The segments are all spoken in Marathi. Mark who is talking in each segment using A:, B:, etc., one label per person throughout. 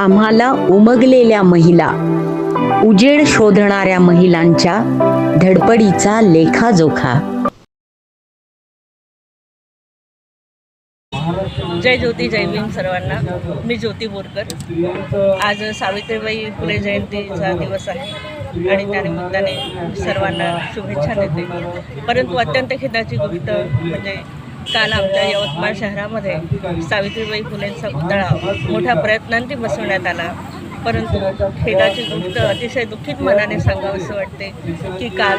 A: आम्हाला उमगलेल्या महिला, उजेड शोधणाऱ्या महिलांच्या धडपडीचा लेखाजोखा।
B: जय ज्योती जय भीम सर्वांना। मी ज्योती बोरकर। आज सावित्रीबाई फुले जयंतीचा दिवस आहे आणि त्यानिमित्ताने सर्वांना शुभेच्छा देते। परंतु अत्यंत खेदाची गोष्ट म्हणजे काल आमच्या यवतमाळ शहरामध्ये सावित्रीबाई फुलेंचा पुतळा मोठ्या प्रयत्नांती बसवण्यात आला, परंतु खेदाची गोष्ट अतिशय दुःखित मनाने सांगावंसं वाटते की काल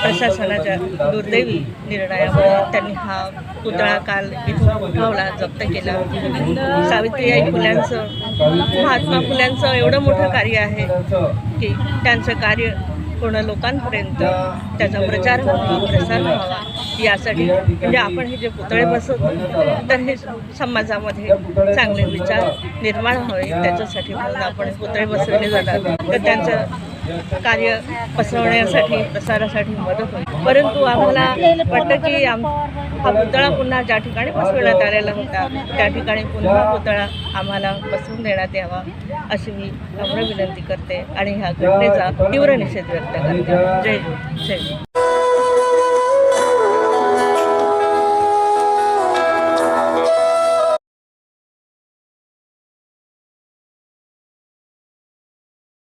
B: प्रशासनाच्या दुर्दैवी निर्णयामुळे त्यांनी हा पुतळा काल इथून उठवला, जप्त केला। सावित्रीबाई फुल्यांचं, महात्मा फुल्यांचं एवढं मोठं कार्य आहे की त्यांचं कार्य पूर्ण लोकांपर्यंत त्याचा प्रचार व्हावा, प्रसार व्हावा यासाठी म्हणजे आपण हे जे पुतळे बसवतो तर हे समाजामध्ये चांगले विचार निर्माण व्हावे त्याच्यासाठी म्हणून आपण पुतळे बसवले जातात, तर त्यांचं कार्य पसरवण्यासाठी प्रसारासाठी मदत होईल। परंतु आम्हाला वाटतं की हा पुतळा पुन्हा ज्या ठिकाणी बसवण्यात आलेला होता त्या ठिकाणी पुन्हा पुतळा आम्हाला बसवून देण्यात यावा अशी मी नम्र विनंती करते आणि ह्या घटनेचा तीव्र निषेध व्यक्त करते। जय जय।